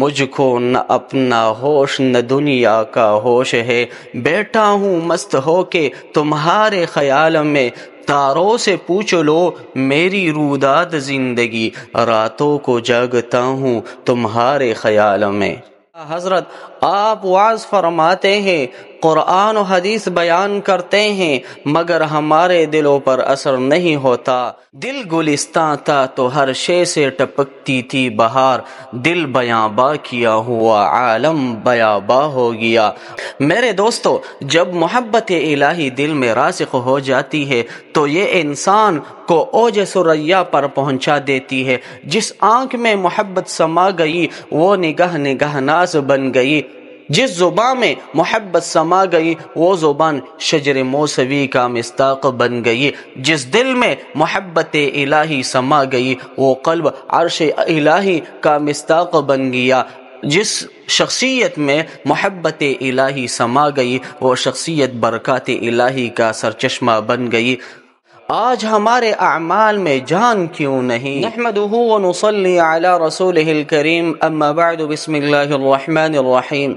مجھ کو نہ اپنا ہوش نہ دنیا کا ہوش ہے، بیٹھا ہوں مست ہو کے تمہارے خیال میں، تاروں سے پوچھ لو میری روداد زندگی، راتوں کو جاگتا ہوں تمہارے خیال میں۔ حضرت آپ وعظ فرماتے ہیں، قرآن و حدیث بیان کرتے ہیں، مگر ہمارے دلوں پر اثر نہیں ہوتا۔ دل گلستاں تھا تو ہر شے سے ٹپکتی تھی بہار، دل بیاباں کیا ہوا عالم بیاباں ہو گیا۔ میرے دوستو، جب محبت الہی دل میں راسخ ہو جاتی ہے تو یہ انسان کو اوج ثریا پر پہنچا دیتی ہے۔ جس آنکھ میں محبت سما گئی وہ نگاہ نگاہ ناز بن گئی، جس زبان میں محبت سما گئی وہ زبان شجر موسوی کا مصداق بن گئی، جس دل میں محبت الہی سما گئی وہ قلب عرش الہی کا مصداق بن گیا، جس شخصیت میں محبت الہی سما گئی وہ شخصیت برکات الہی کا سرچشمہ بن گئی۔ آج ہمارے اعمال میں جان کیوں نہیں؟ نحمدہ ونصلی علی رسولہ الکریم، اما بعد، بسم اللہ الرحمن الرحیم۔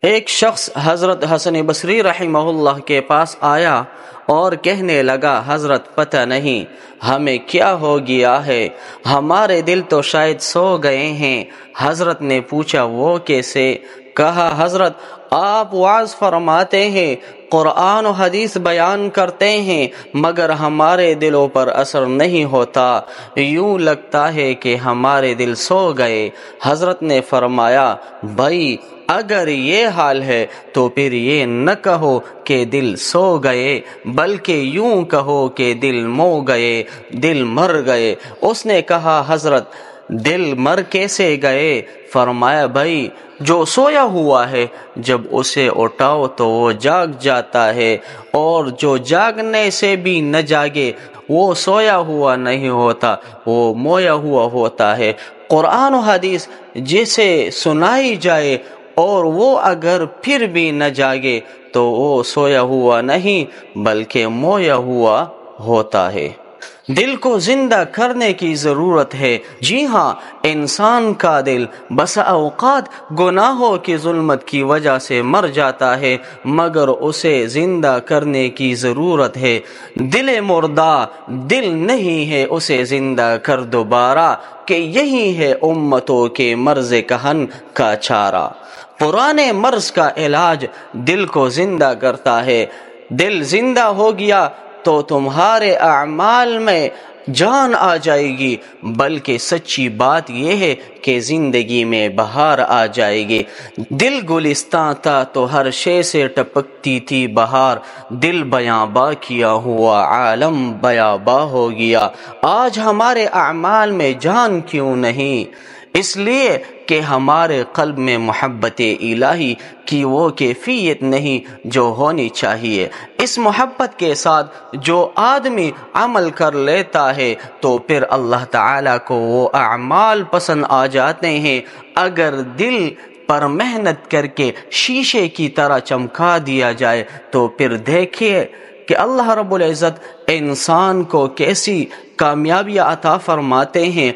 ایک شخص حضرت حسن بصری رحمہ اللہ کے پاس آیا اور کہنے لگا، حضرت پتہ نہیں ہمیں کیا ہو گیا ہے، ہمارے دل تو شاید سو گئے ہیں۔ حضرت نے پوچھا وہ کیسے؟ کہا، حضرت آپ وعظ فرماتے ہیں، قرآن و حدیث بیان کرتے ہیں، مگر ہمارے دلوں پر اثر نہیں ہوتا، یوں لگتا ہے کہ ہمارے دل سو گئے۔ حضرت نے فرمایا، بھائی اگر یہ حال ہے تو پھر یہ نہ کہو کہ دل سو گئے، بلکہ یوں کہو کہ دل مو گئے، دل مر گئے۔ اس نے کہا، حضرت دل مر کیسے گئے؟ فرمایا، بھائی جو سویا ہوا ہے جب اسے اٹھاؤ تو وہ جاگ جاتا ہے، اور جو جاگنے سے بھی نہ جاگے وہ سویا ہوا نہیں ہوتا، وہ مویا ہوا ہوتا ہے۔ قرآن و حدیث جسے سنائی جائے اور وہ اگر پھر بھی نہ جاگے تو وہ سویا ہوا نہیں بلکہ مویا ہوا ہوتا ہے۔ دل کو زندہ کرنے کی ضرورت ہے۔ جی ہاں، انسان کا دل بسا اوقات گناہوں کی ظلمت کی وجہ سے مر جاتا ہے، مگر اسے زندہ کرنے کی ضرورت ہے۔ دل مردہ دل نہیں ہے، اسے زندہ کر دوبارہ، کہ یہی ہے امتوں کے مرض کہن کا چارہ۔ پرانے مرض کا علاج دل کو زندہ کرتا ہے۔ دل زندہ ہو گیا تو تمہارے اعمال میں جان آ جائے گی، بلکہ سچی بات یہ ہے کہ زندگی میں بہار آ جائے گی۔ دل گلستاں تھا تو ہر شے سے ٹپکتی تھی بہار، دل بیاباں کیا ہوا عالم بیاباں ہو گیا۔ آج ہمارے اعمال میں جان کیوں نہیں؟ اس لیے کہ ہمارے قلب میں محبت الہی کی وہ کیفیت نہیں جو ہونی چاہیے۔ اس محبت کے ساتھ جو آدمی عمل کر لیتا ہے تو پھر اللہ تعالیٰ کو وہ اعمال پسند آ جاتے ہیں۔ اگر دل پر محنت کر کے شیشے کی طرح چمکا دیا جائے تو پھر دیکھیے کہ اللہ رب العزت انسان کو کیسی کامیابیاں عطا فرماتے ہیں۔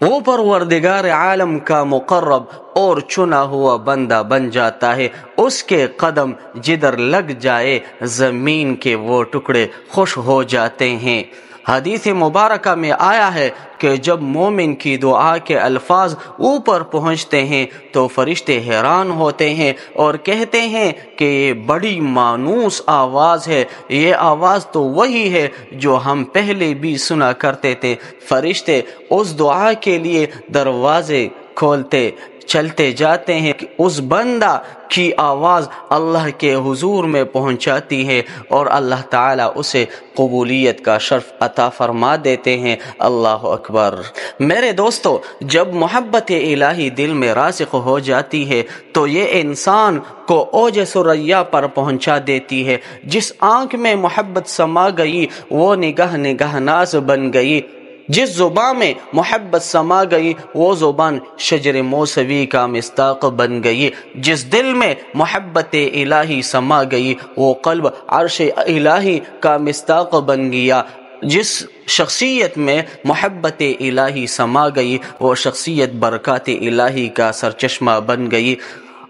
وہ پروردگار عالم کا مقرب اور چنا ہوا بندہ بن جاتا ہے۔ اس کے قدم جدھر لگ جائے زمین کے وہ ٹکڑے خوش ہو جاتے ہیں۔ حدیث مبارکہ میں آیا ہے کہ جب مومن کی دعا کے الفاظ اوپر پہنچتے ہیں تو فرشتے حیران ہوتے ہیں اور کہتے ہیں کہ یہ بڑی مانوس آواز ہے، یہ آواز تو وہی ہے جو ہم پہلے بھی سنا کرتے تھے۔ فرشتے اس دعا کے لیے دروازے کھولتے چلتے جاتے ہیں کہ اس بندہ کی آواز اللہ کے حضور میں پہنچاتی ہے اور اللہ تعالیٰ اسے قبولیت کا شرف عطا فرما دیتے ہیں۔ اللہ اکبر۔ میرے دوستو، جب محبت الہی دل میں راسخ ہو جاتی ہے تو یہ انسان کو اوج ثریا پر پہنچا دیتی ہے۔ جس آنکھ میں محبت سما گئی وہ نگاہ نگاہ ناز بن گئی، جس زبان میں محبت سما گئی وہ زبان شجر موسوی کا مصداق بن گئی، جس دل میں محبت الہی سما گئی وہ قلب عرش الہی کا مصداق بن گیا۔ جس شخصیت میں محبت الہی سما گئی وہ شخصیت برکات الہی کا سرچشمہ بن گئی۔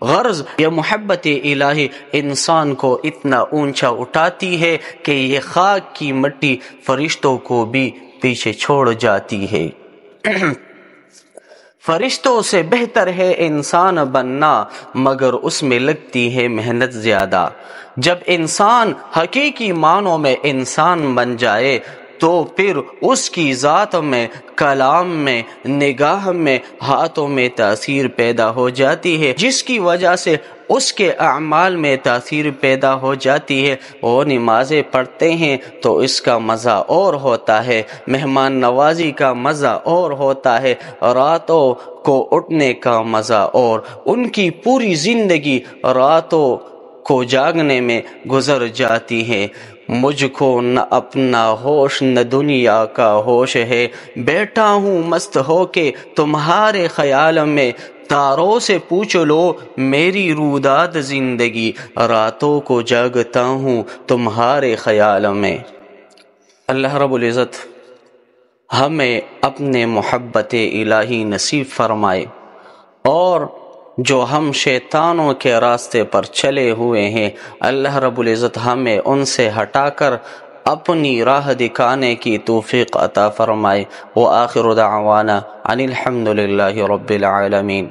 غرض یہ محبت الہی انسان کو اتنا اونچا اٹھاتی ہے کہ یہ خاک کی مٹی فرشتوں کو بھی پیچھے چھوڑ جاتی ہے۔ فرشتوں سے بہتر ہے انسان بننا، مگر اس میں لگتی ہے محنت زیادہ۔ جب انسان حقیقی معنوں میں انسان بن جائے تو پھر اس کی ذات میں، کلام میں، نگاہ میں، ہاتھوں میں تاثیر پیدا ہو جاتی ہے، جس کی وجہ سے اس کے اعمال میں تاثیر پیدا ہو جاتی ہے۔ وہ نمازیں پڑھتے ہیں تو اس کا مزہ اور ہوتا ہے، مہمان نوازی کا مزہ اور ہوتا ہے، راتوں کو اٹھنے کا مزہ، اور ان کی پوری زندگی راتوں کو جاگنے میں گزر جاتی ہے۔ مجھ کو نہ اپنا ہوش نہ دنیا کا ہوش ہے، بیٹھا ہوں مست ہو کے تمہارے خیال میں، تاروں سے پوچھ لو میری روداد زندگی، راتوں کو جاگتا ہوں تمہارے خیال میں۔ اللہ رب العزت ہمیں اپنے محبت الہی نصیب فرمائے، اور جو ہم شیطانوں کے راستے پر چلے ہوئے ہیں اللہ رب العزت ہمیں ان سے ہٹا کر اپنی راہ دکھانے کی توفیق عطا فرمائے۔ وآخر دعوانا ان الحمد للہ رب العالمین۔